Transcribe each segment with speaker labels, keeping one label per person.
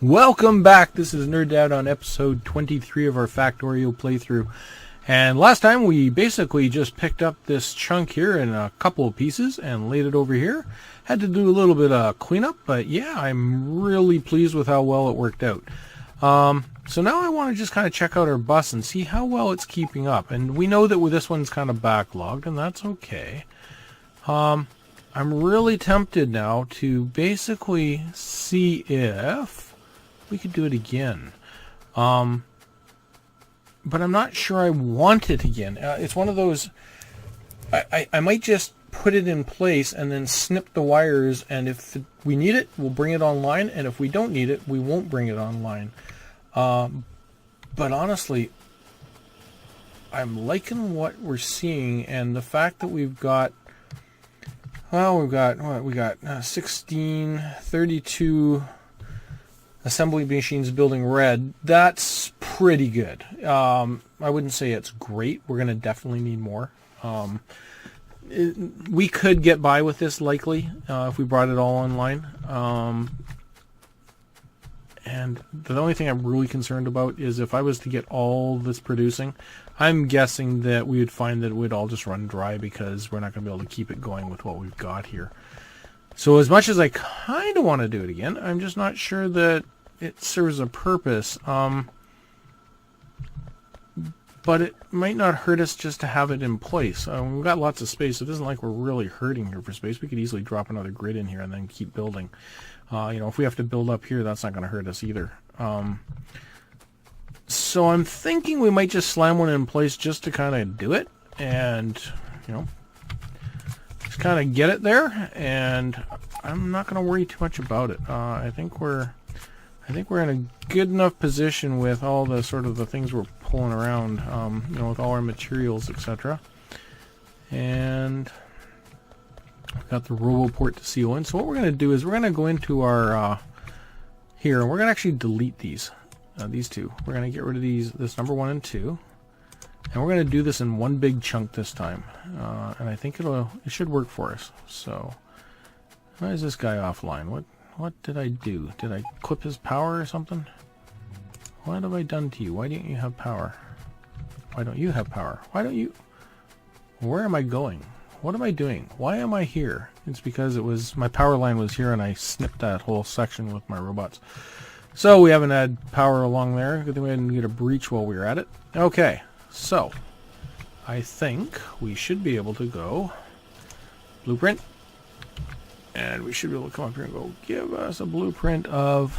Speaker 1: Welcome back. This is Nerd Dad on episode 23 of our Factorio playthrough. And last time we basically just picked up this chunk here in a couple of pieces and laid it over here. Had to do a little bit of cleanup, but yeah, I'm really pleased with how well it worked out. So now I want to just kind of check out our bus and see how well it's keeping up. And we know that this one's kind of backlogged, and that's okay. I'm really tempted now to basically see if we could do it again. But I'm not sure I want it again. It's one of those, I might just put it in place and then snip the wires, and if we need it, we'll bring it online, and if we don't need it, we won't bring it online. But honestly, I'm liking what we're seeing, and the fact that we've got 16, 32 assembly machines building red. That's pretty good. I wouldn't say it's great. We're going to definitely need more. We could get by with this likely if we brought it all online. And the only thing I'm really concerned about is if I was to get all this producing, I'm guessing that we would find that it would all just run dry because we're not going to be able to keep it going with what we've got here. So as much as I kind of want to do it again, I'm just not sure that it serves a purpose. But it might not hurt us just to have it in place. We've got lots of space. It isn't like we're really hurting here for space. We could easily drop another grid in here and then keep building. If we have to build up here, that's not going to hurt us either. So I'm thinking we might just slam one in place just to kind of do it. And, just kind of get it there. And I'm not going to worry too much about it. I think we're in a good enough position with all the sort of the things we're pulling around, with all our materials, etc. And I've got the RoboPort to seal in. So what we're going to do is we're going to go into our here, and we're going to actually delete these two. We're going to get rid of this number 1 and 2, and we're going to do this in one big chunk this time. And I think it should work for us. So why is this guy offline? What did I do? Did I clip his power or something? What have I done to you? Why don't you have power? Why don't you have power? Why don't you... Where am I going? What am I doing? Why am I here? It's because my power line was here and I snipped that whole section with my robots. So we haven't had power along there. Good thing we didn't get a breach while we were at it. Okay, so I think we should be able to go blueprint. And we should be able to come up here and go, give us a blueprint of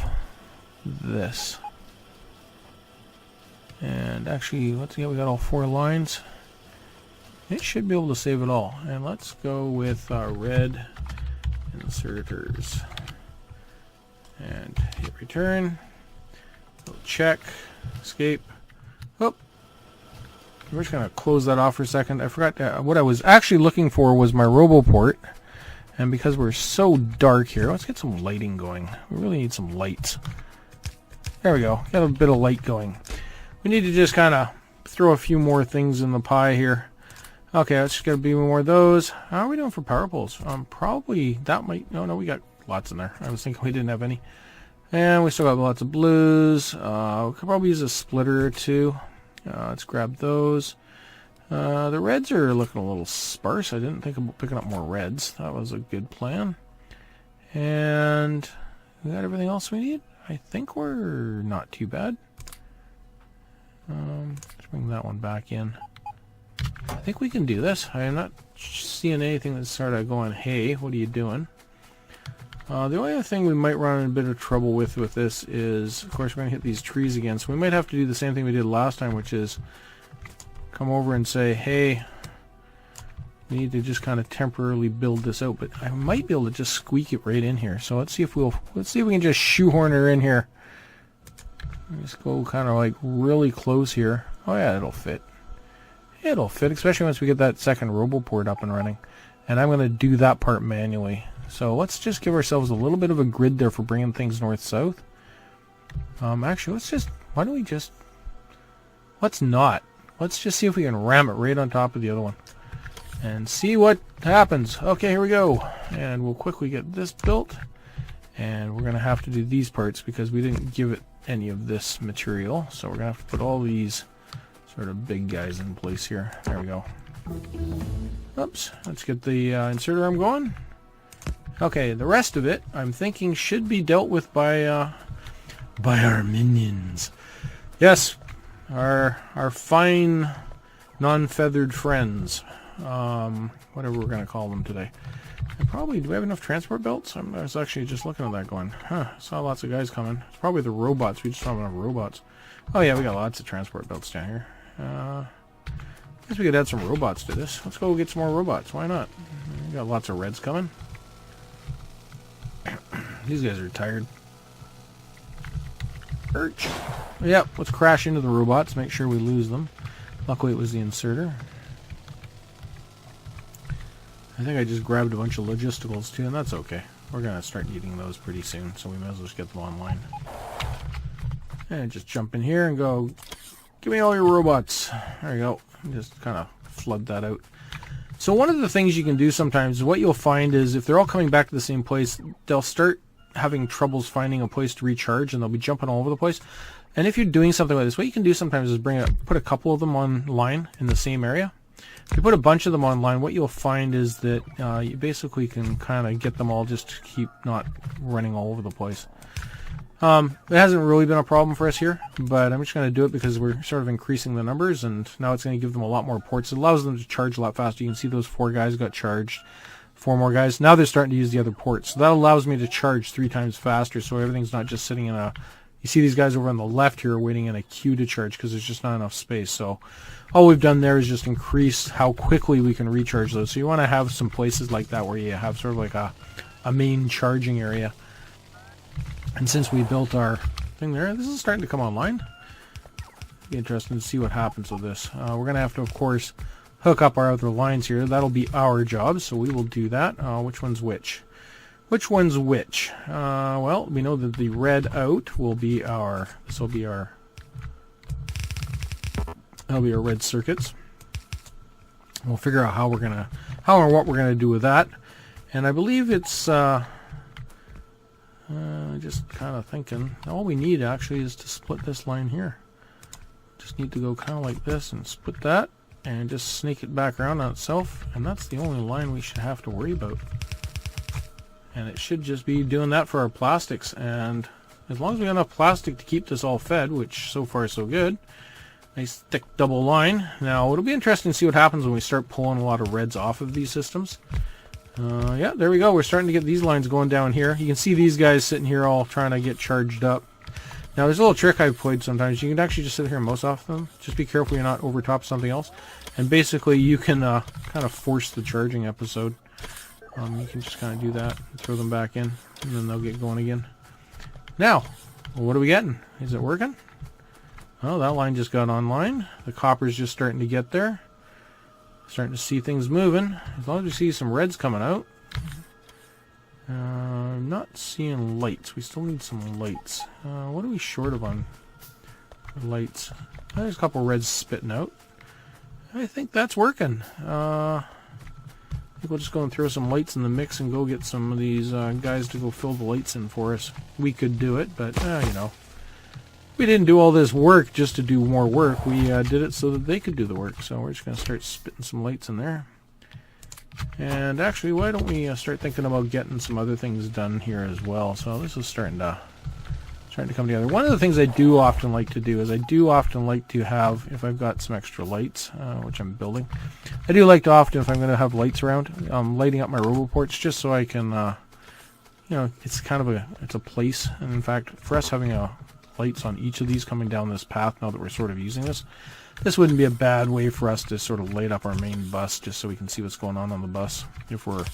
Speaker 1: this. And actually, let's see, we got all 4 lines. It should be able to save it all. And let's go with red inserters. And hit return. We'll check. Escape. Oh. We're just going to close that off for a second. I forgot what I was actually looking for was my RoboPort. And because we're so dark here, let's get some lighting going. We really need some lights. There we go. Got a bit of light going. We need to just kind of throw a few more things in the pie here. Okay, let's just get a few more of those. How are we doing for power poles? Probably that might... No, we got lots in there. I was thinking we didn't have any. And we still got lots of blues. We could probably use a splitter or two. Let's grab those. The reds are looking a little sparse. I didn't think about picking up more reds. That was a good plan. And we got everything else we need. I think we're not too bad. Let's bring that one back in. I think we can do this. I am not seeing anything that's sort of going, hey, what are you doing? The only other thing we might run in a bit of trouble with this is, of course, we're going to hit these trees again. So we might have to do the same thing we did last time, which is come over and say, hey, we need to just kind of temporarily build this out, but I might be able to just squeak it right in here. So let's see if we can just shoehorn her in here. Just go kind of like really close here. Oh yeah, it'll fit. It'll fit, especially once we get that second RoboPort up and running. And I'm going to do that part manually. So let's just give ourselves a little bit of a grid there for bringing things north-south. Actually, let's just see if we can ram it right on top of the other one. And see what happens. Okay, here we go. And we'll quickly get this built. And we're going to have to do these parts because we didn't give it any of this material. So we're going to have to put all these sort of big guys in place here. There we go. Oops. Let's get the inserter arm going. Okay, the rest of it, I'm thinking, should be dealt with by our minions. Yes, our fine, non-feathered friends. Whatever we're going to call them today. And probably, do we have enough transport belts? I was actually just looking at that going, huh, saw lots of guys coming. It's probably the robots. We just don't have enough robots. Oh yeah, we got lots of transport belts down here. I guess we could add some robots to this. Let's go get some more robots. Why not? We got lots of reds coming. These guys are tired. Perch. Yep, let's crash into the robots, make sure we lose them. Luckily it was the inserter. I think I just grabbed a bunch of logisticals too, and that's okay. We're going to start needing those pretty soon, so we may as well just get them online. And just jump in here and go, give me all your robots. There you go. Just kind of flood that out. So one of the things you can do sometimes, what you'll find is if they're all coming back to the same place, they'll start having troubles finding a place to recharge, and they'll be jumping all over the place. And if you're doing something like this, what you can do sometimes is put a couple of them online in the same area. If you put a bunch of them online, what you'll find is that you basically can kind of get them all just to keep not running all over the place. It hasn't really been a problem for us here, but I'm just going to do it because we're sort of increasing the numbers, and now it's going to give them a lot more ports. It allows them to charge a lot faster. You can see those 4 guys got charged. 4 more guys. Now they're starting to use the other ports. So that allows me to charge 3 times faster, so everything's not just sitting in a... You see these guys over on the left here waiting in a queue to charge because there's just not enough space. So all we've done there is just increase how quickly we can recharge those. So you want to have some places like that where you have sort of like a main charging area. And since we built our thing there, this is starting to come online. Be interesting to see what happens with this. We're going to have to, of course, hook up our other lines here. That'll be our job, so we will do that. Which one's which? Which one's which? Well, we know that the red out will be our... This will be our... That'll be our red circuits. We'll figure out how we're gonna... How or what we're gonna do with that. And I believe it's... just kind of thinking, all we need actually is to split this line here. Just need to go kind of like this and split that and just snake it back around on itself, and that's the only line we should have to worry about. And it should just be doing that for our plastics, and as long as we got enough plastic to keep this all fed, which so far so good. Nice thick double line. Now it'll be interesting to see what happens when we start pulling a lot of reds off of these systems. Yeah, there we go. We're starting to get these lines going down here. You can see these guys sitting here all trying to get charged up. Now, there's a little trick I've played sometimes. You can actually just sit here and mouse off them. Just be careful you're not over top something else. And basically, you can kind of force the charging episode. You can just kind of do that, and throw them back in, and then they'll get going again. Now, what are we getting? Is it working? Oh, that line just got online. The copper's just starting to get there. Starting to see things moving. As long as we see some reds coming out. I'm not seeing lights. We still need some lights. What are we short of on lights? There's a couple reds spitting out. I think that's working. I think we'll just go and throw some lights in the mix and go get some of these guys to go fill the lights in for us. We could do it, but you know. We didn't do all this work just to do more work. We did it so that they could do the work. So we're just going to start spitting some lights in there. And actually, why don't we start thinking about getting some other things done here as well. So this is starting to come together. One of the things I do often like to do is I do often like to have, if I've got some extra lights, which I'm building, I do like to often, if I'm going to have lights around, lighting up my roboports just so I can, you know, it's kind of it's a place. And in fact, for us having lights on each of these coming down this path, now that we're sort of using this wouldn't be a bad way for us to sort of light up our main bus just so we can see what's going on the bus. If we're,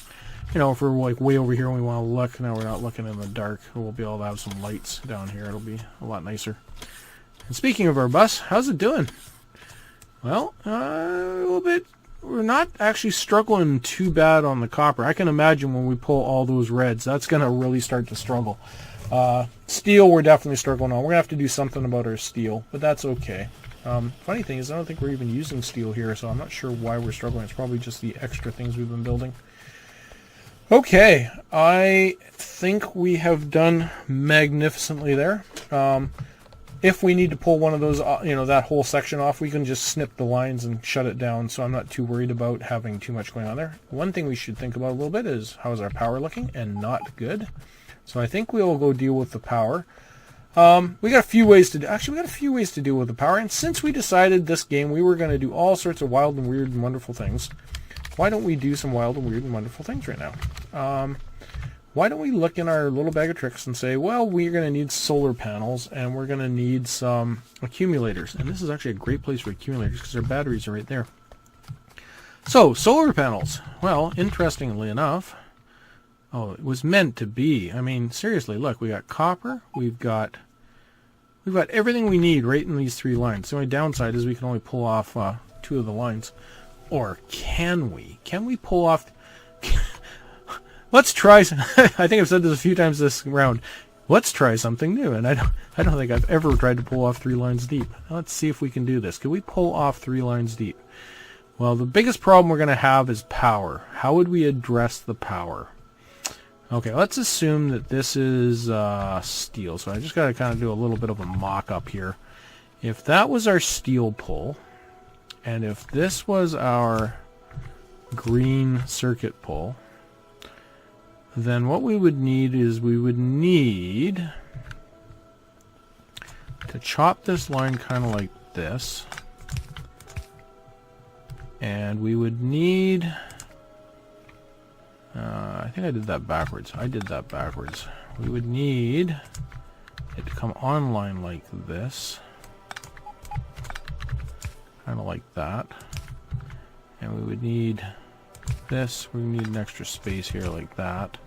Speaker 1: you know, if we're like way over here and we want to look, now we're not looking in the dark, we'll be able to have some lights down here. It'll be a lot nicer. And speaking of our bus, how's it doing? Well, a little bit. We're not actually struggling too bad on the copper. I can imagine when we pull all those reds, that's going to really start to struggle. Steel, we're definitely struggling on. We're going to have to do something about our steel, but that's okay. Funny thing is, I don't think we're even using steel here, so I'm not sure why we're struggling. It's probably just the extra things we've been building. Okay, I think we have done magnificently there. If we need to pull one of those, that whole section off, we can just snip the lines and shut it down, so I'm not too worried about having too much going on there. One thing we should think about a little bit is how is our power looking, and not good. So I think we'll go deal with the power. We got a few ways to deal with the power, and since we decided this game we were going to do all sorts of wild and weird and wonderful things, why don't we do some wild and weird and wonderful things right now? Why don't we look in our little bag of tricks and say, well, we're going to need solar panels, and we're going to need some accumulators. And this is actually a great place for accumulators because their batteries are right there. So, solar panels. Well, interestingly enough, it was meant to be. I mean, seriously, look, we got copper, we've got everything we need right in these 3 lines. The only downside is we can only pull off 2 of the lines. Or can we? Can we pull off... Let's try... I think I've said this a few times this round. Let's try something new. And I don't think I've ever tried to pull off 3 lines deep. Let's see if we can do this. Can we pull off 3 lines deep? Well, the biggest problem we're going to have is power. How would we address the power? Okay, let's assume that this is steel. So I just got to kind of do a little bit of a mock-up here. If that was our steel pull, and if this was our green circuit pull, then what we would need is we would need to chop this line kind of like this. And we would need... I think I did that backwards. We would need it to come online like this. Kind of like that. And we would need this. We need an extra space here like that.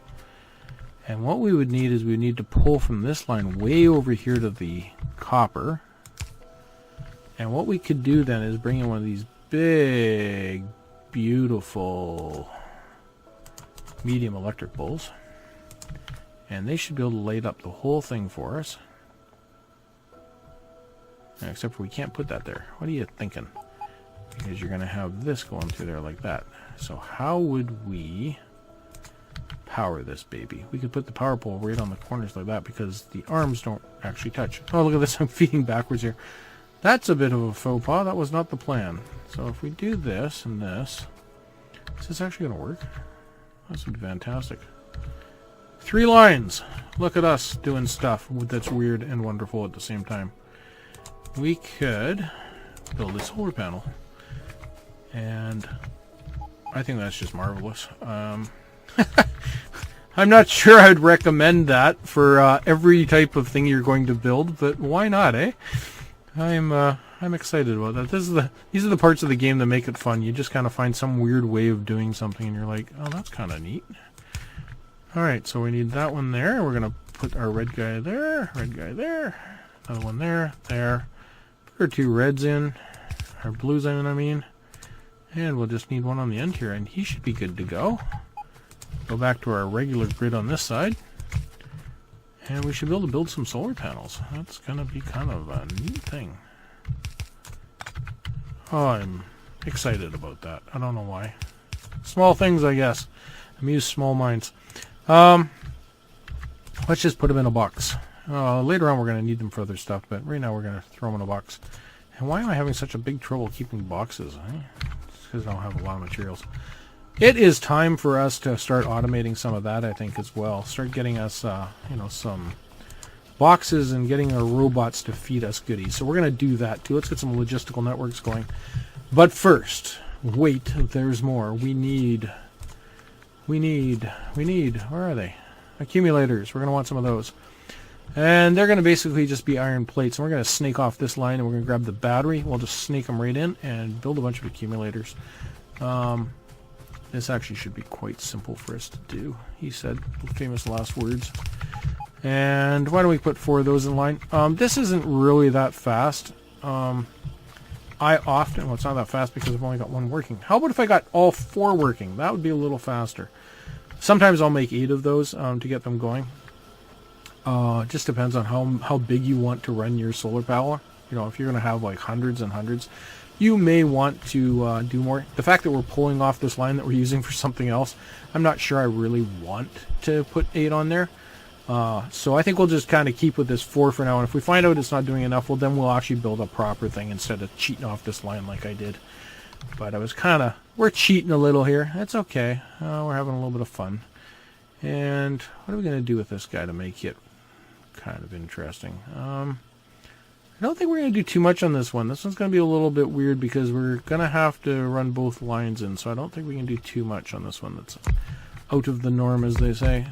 Speaker 1: And what we would need is we need to pull from this line way over here to the copper. And what we could do then is bring in one of these big, beautiful medium electric bulbs. And they should be able to light up the whole thing for us. Except for we can't put that there. What are you thinking? Because you're going to have this going through there like that. So how would we power this baby? We could put the power pole right on the corners like that because the arms don't actually touch. Oh, look at this. I'm feeding backwards here. That's a bit of a faux pas. That was not the plan. So if we do this and this, is this actually going to work? This would be fantastic. 3 lines. Look at us doing stuff that's weird and wonderful at the same time. We could build a solar panel. And I think that's just marvelous. I'm not sure I'd recommend that for every type of thing you're going to build, but why not, eh? I'm excited about that. These are the parts of the game that make it fun. You just kind of find some weird way of doing something, and you're like, oh, that's kind of neat. All right, so we need that one there. We're gonna put our red guy there, another one there, there. Put our 2 reds in, our blues in, I mean, and we'll just need one on the end here, and he should be good to go. Go back to our regular grid on this side. And we should be able to build some solar panels. That's going to be kind of a neat thing. Oh, I'm excited about that. I don't know why. Small things, I guess. Amuse small minds. Let's just put them in a box. Later on we're going to need them for other stuff, but right now we're going to throw them in a box. And why am I having such a big trouble keeping boxes? It's because I don't have a lot of materials. It is time for us to start automating some of that, I think, as well. Start getting us, some boxes and getting our robots to feed us goodies. So we're going to do that, too. Let's get some logistical networks going. But first, wait, there's more. We need, where are they? Accumulators. We're going to want some of those. And they're going to basically just be iron plates. And we're going to snake off this line, and we're going to grab the battery. We'll just snake them right in and build a bunch of accumulators. This actually should be quite simple for us to do, he said. Famous last words. And why don't we put 4 of those in line? This isn't really that fast. Well, it's not that fast because I've only got 1 working. How about if I got all 4 working? That would be a little faster. Sometimes I'll make 8 of those to get them going. It just depends on how big you want to run your solar power. You know, if you're going to have like hundreds and hundreds, You may want to do more. The fact that we're pulling off this line that we're using for something else, I'm not sure I really want to put 8 on there. So I think we'll just kind of keep with this 4 for now, and if we find out it's not doing enough, well, then we'll actually build a proper thing instead of cheating off this line like I did. But I was we're cheating a little here. That's okay. We're having a little bit of fun. And what are we going to do with this guy to make it kind of interesting? I don't think we're going to do too much on this one. This one's going to be a little bit weird because we're going to have to run both lines in, so I don't think we can do too much on this one that's out of the norm, as they say.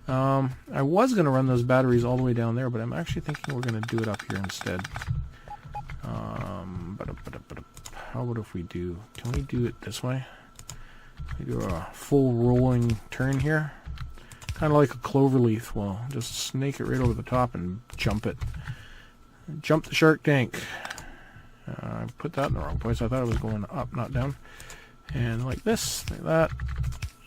Speaker 1: I was going to run those batteries all the way down there, but I'm actually thinking we're going to do it up here instead. How about if we do... Can we do it this way? We do a full rolling turn here. Kind of like a clover leaf. Well, just snake it right over the top and jump it. Jump the shark tank. I put that in the wrong place. I thought it was going up, not down. And like this, like that.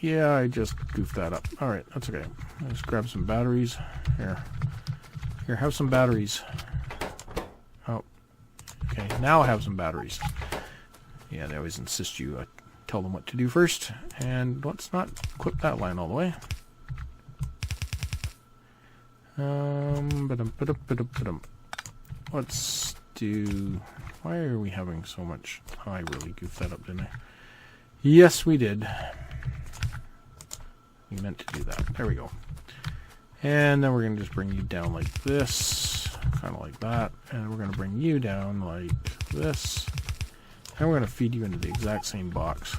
Speaker 1: Yeah, I just goofed that up. Alright, that's okay. Let's grab some batteries. Here, have some batteries. Oh, okay, now I have some batteries. Yeah, they always insist you tell them what to do first. And let's not equip that line all the way. Let's do... Why are we having so much... Oh, I really goofed that up, didn't I? Yes, we did. We meant to do that. There we go. And then we're going to just bring you down like this. Kind of like that. And we're going to bring you down like this. And we're going to feed you into the exact same box.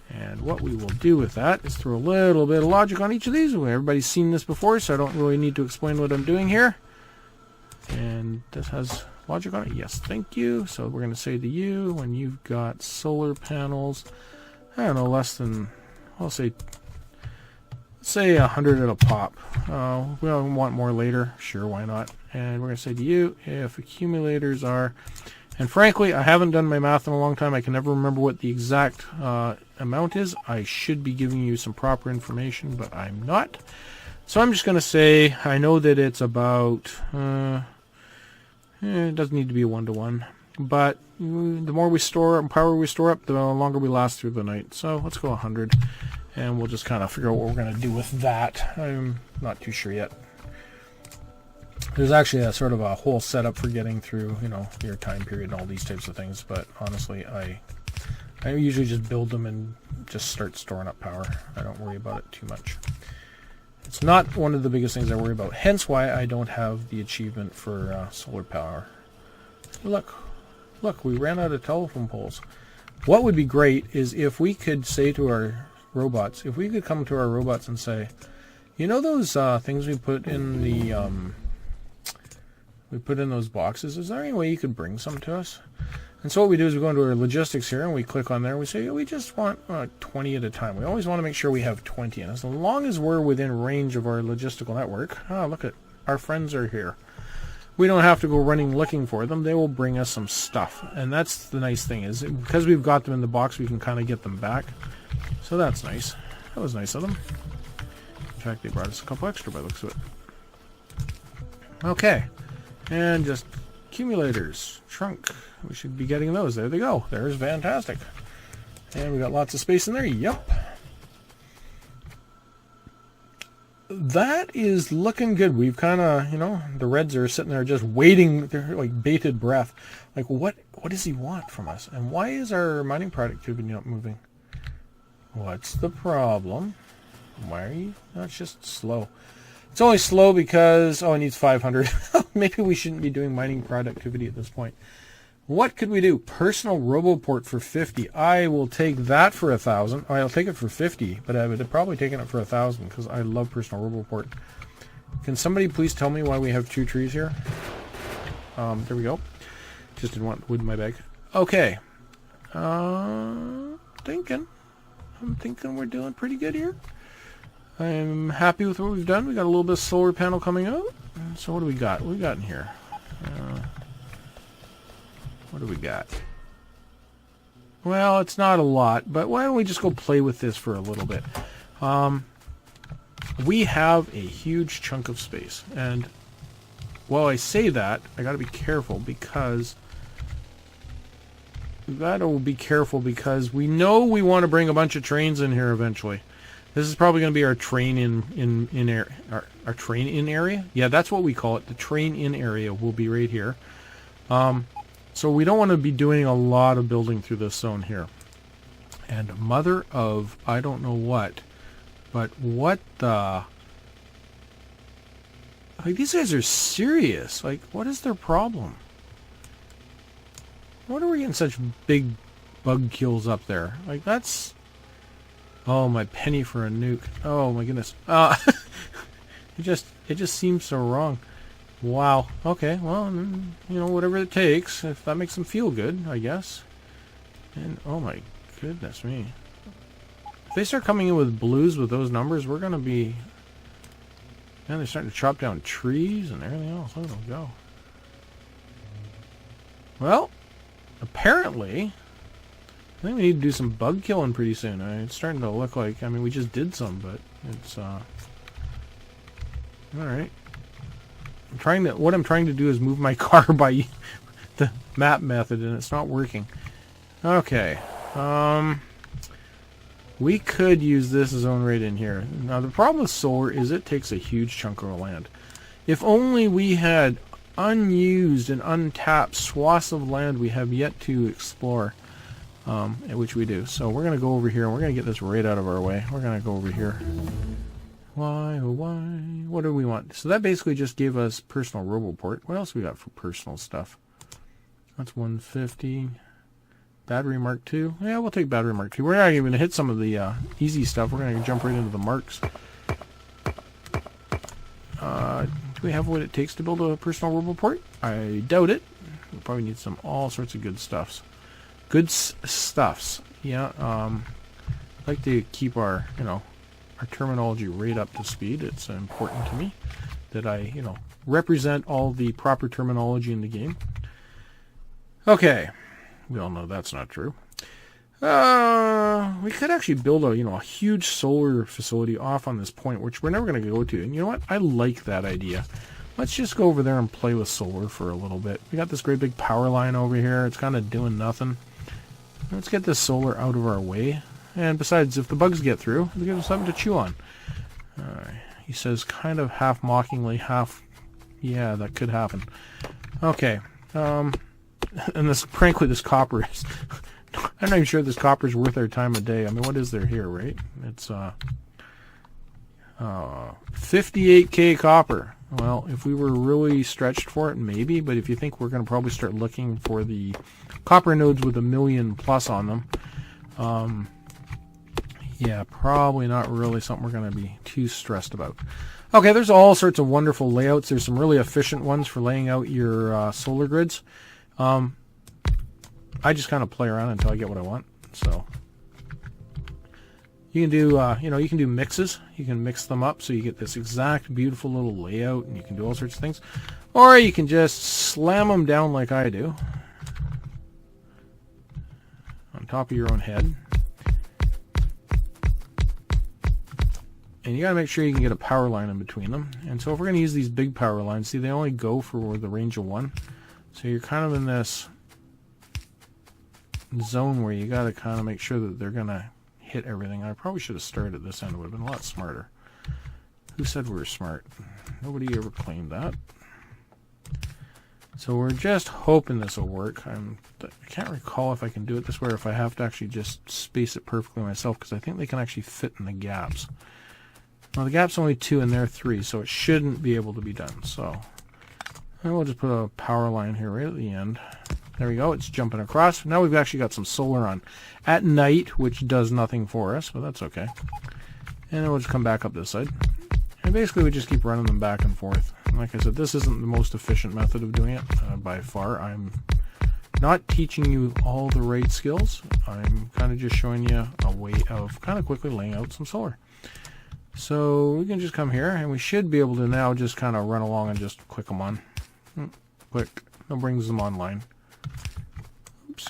Speaker 1: And what we will do with that is throw a little bit of logic on each of these. Everybody's seen this before, so I don't really need to explain what I'm doing here. And this has logic on it. Yes, thank you. So we're going to say to you, when you've got solar panels, I don't know, less than, I'll say 100 at a pop. We'll want more later. Sure, why not? And we're going to say to you, if accumulators are... And frankly, I haven't done my math in a long time. I can never remember what the exact amount is. I should be giving you some proper information, but I'm not. So I'm just going to say, I know that it's about, it doesn't need to be a 1-to-1, but the more we store up, power we store up, the longer we last through the night. So let's go 100, and we'll just kind of figure out what we're going to do with that. I'm not too sure yet. There's actually a sort of a whole setup for getting through, you know, your time period and all these types of things, but honestly, I usually just build them and just start storing up power. I don't worry about it too much. It's not one of the biggest things I worry about, hence why I don't have the achievement for solar power. Look, we ran out of telephone poles. What would be great is if we could say to our robots, if we could come to our robots and say, you know those things we put in the... we put in those boxes, is there any way you could bring some to us? And so what we do is we go into our logistics here and we click on there and we say, we just want 20 at a time. We always want to make sure we have 20. And as long as we're within range of our logistical network, look at our friends are here. We don't have to go running looking for them. They will bring us some stuff. And that's the nice thing is because we've got them in the box, we can kind of get them back. So that's nice. That was nice of them. In fact, they brought us a couple extra by the looks of it. Okay. And just accumulators, trunk. We should be getting those. There they go. There's fantastic. And we got lots of space in there. Yep. That is looking good. We've kind of, you know, the reds are sitting there just waiting. They're like bated breath. Like, what does he want from us? And why is our mining productivity not moving? What's the problem? Why are you? No, it's just slow. It's only slow because, it needs 500. Maybe we shouldn't be doing mining productivity at this point. What could we do? Personal RoboPort for 50. I will take that for 1,000. I'll take it for 50, but I would have probably taken it for 1,000 because I love Personal RoboPort. Can somebody please tell me why we have 2 trees here? There we go. Just didn't want wood in my bag. Okay. I'm thinking we're doing pretty good here. I'm happy with what we've done. We got a little bit of solar panel coming out. So what do we got? What do we got in here? What do we got? Well, it's not a lot, but why don't we just go play with this for a little bit? We have a huge chunk of space, and while I say that, I got to be careful because gotta be careful because we know we want to bring a bunch of trains in here eventually. This is probably going to be our train in our train in area. Yeah, that's what we call it. The train in area will be right here. So we don't want to be doing a lot of building through this zone here. And mother of I don't know what, but what the... Like, these guys are serious. Like, what is their problem? What are we getting such big bug kills up there? Like, that's... Oh, my penny for a nuke. Oh, my goodness. It just seems so wrong. Wow. Okay, well, you know, whatever it takes. If that makes them feel good, I guess. And, oh my goodness me. If they start coming in with blues with those numbers, we're going to be... Man, they're starting to chop down trees and everything else. Look at them go. Well, apparently, I think we need to do some bug killing pretty soon. It's starting to look like, I mean, we just did some, but it's, alright. What I'm trying to do is move my car by the map method, and it's not working. Okay. We could use this zone right in here. Now, the problem with solar is it takes a huge chunk of land. If only we had unused and untapped swaths of land we have yet to explore, which we do. So we're going to go over here, and we're going to get this right out of our way. We're going to go over here. Why, oh why? What do we want? So that basically just gave us personal roboport. What else we got for personal stuff? That's 150. Battery Mark II. Yeah, we'll take Battery Mark II. We're not even going to hit some of the easy stuff. We're going to jump right into the marks. Do we have what it takes to build a personal roboport? I doubt it. We'll probably need all sorts of good stuffs. Stuffs. Yeah. I'd like to keep our terminology right up to speed. It's important to me that I, represent all the proper terminology in the game. Okay. We all know that's not true. We could actually build a huge solar facility off on this point, which we're never going to go to. And you know what? I like that idea. Let's just go over there and play with solar for a little bit. We got this great big power line over here. It's kind of doing nothing. Let's get this solar out of our way. And besides, if the bugs get through, it'll give us something to chew on. He says kind of half mockingly, half... Yeah, that could happen. Okay. And frankly, this copper is... I'm not even sure this copper is worth our time of day. I mean, what is there here, right? It's 58k copper. Well, if we were really stretched for it, maybe. But if you think we're going to probably start looking for the copper nodes with 1 million plus on them, yeah, probably not really something we're going to be too stressed about. Okay, there's all sorts of wonderful layouts. There's some really efficient ones for laying out your solar grids. I just kind of play around until I get what I want. So you can do, you can do mixes. You can mix them up so you get this exact beautiful little layout, and you can do all sorts of things. Or you can just slam them down like I do on top of your own head. And you gotta make sure you can get a power line in between them. And so if we're gonna use these big power lines, see, they only go for the range of 1. So you're kind of in this zone where you gotta kind of make sure that they're gonna hit everything. I probably should have started at this end. It would have been a lot smarter. Who said we were smart? Nobody ever claimed that. So we're just hoping this will work. I can't recall if I can do it this way or if I have to actually just space it perfectly myself, because I think they can actually fit in the gaps. Well, the gap's only 2 and they're 3, so it shouldn't be able to be done. So we'll just put a power line here right at the end. There we go. It's jumping across. Now we've actually got some solar on at night, which does nothing for us, but that's okay. And then we'll just come back up this side. And basically we just keep running them back and forth. And like I said, this isn't the most efficient method of doing it by far. I'm not teaching you all the right skills. I'm kind of just showing you a way of kind of quickly laying out some solar. So we can just come here, and we should be able to now just kind of run along and just click them on. Click. That brings them online. Oops.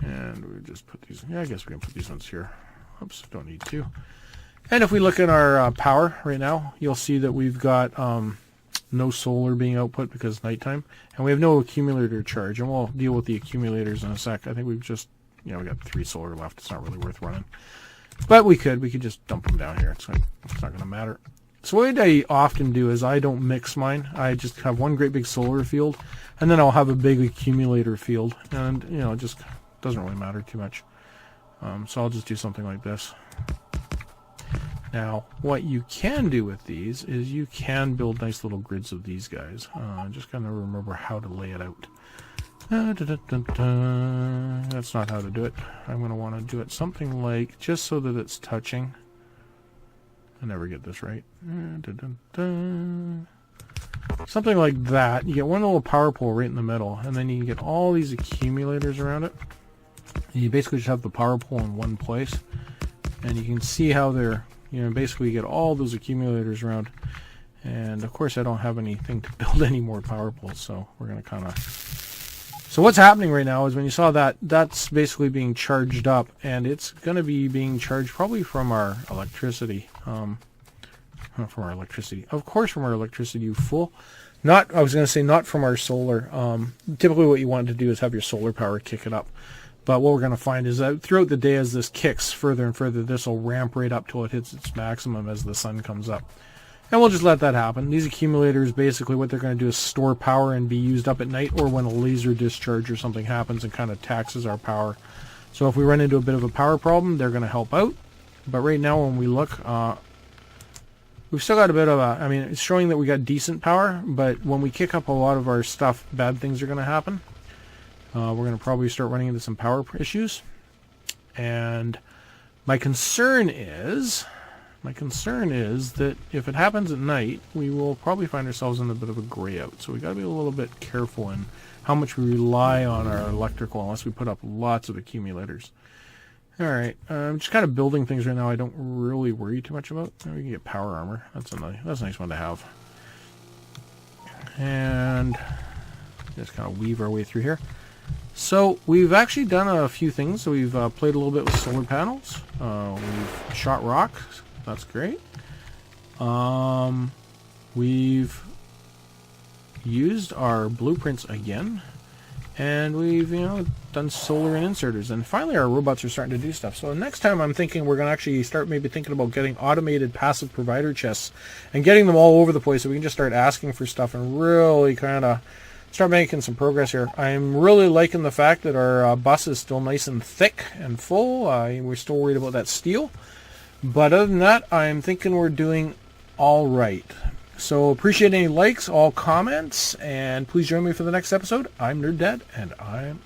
Speaker 1: And we just put these... Yeah, I guess we can put these ones here. Oops, don't need to. And if we look at our power right now, you'll see that we've got no solar being output because it's nighttime, and we have no accumulator charge, and we'll deal with the accumulators in a sec. I think we've just, we got 3 solar left. It's not really worth running, but we could just dump them down here. It's not going to matter. So what I often do is I don't mix mine. I just have one great big solar field, and then I'll have a big accumulator field, and it just doesn't really matter too much. So I'll just do something like this. Now, what you can do with these is you can build nice little grids of these guys. Just kind of remember how to lay it out. That's not how to do it. I'm going to want to do it something like, just so that it's touching. I never get this right. Something like that. You get one little power pole right in the middle, and then you can get all these accumulators around it. And you basically just have the power pole in one place, and you can see how they're, basically you get all those accumulators around. And of course I don't have anything to build any more power poles, so we're going to kind of... So what's happening right now is when you saw that, that's basically being charged up, and it's going to be being charged probably from our electricity. From our electricity. Of course from our electricity, you fool. Not from our solar. Typically what you want to do is have your solar power kick it up. But what we're going to find is that throughout the day as this kicks further and further, this will ramp right up till it hits its maximum as the sun comes up. And we'll just let that happen. These accumulators, basically what they're going to do is store power and be used up at night, or when a laser discharge or something happens and kind of taxes our power. So if we run into a bit of a power problem, they're going to help out. But right now when we look, we've still got a bit of a, it's showing that we got decent power, but when we kick up a lot of our stuff, bad things are going to happen. We're going to probably start running into some power issues. And my concern is that if it happens at night, we will probably find ourselves in a bit of a gray out. So we got to be a little bit careful in how much we rely on our electrical, unless we put up lots of accumulators. Alright, I'm just kind of building things right now I don't really worry too much about. We can get power armor. That's a nice one to have. And just kind of weave our way through here. So we've actually done a few things. So we've played a little bit with solar panels. We've shot rock. That's great. We've used our blueprints again. And we've, done solar and inserters. And finally our robots are starting to do stuff. So next time I'm thinking we're going to actually start maybe thinking about getting automated passive provider chests and getting them all over the place so we can just start asking for stuff and really kind of start making some progress here. I'm really liking the fact that our bus is still nice and thick and full. We're still worried about that steel. But other than that, I'm thinking we're doing all right. So appreciate any likes, all comments, and please join me for the next episode. I'm Nerd Dad, and I'm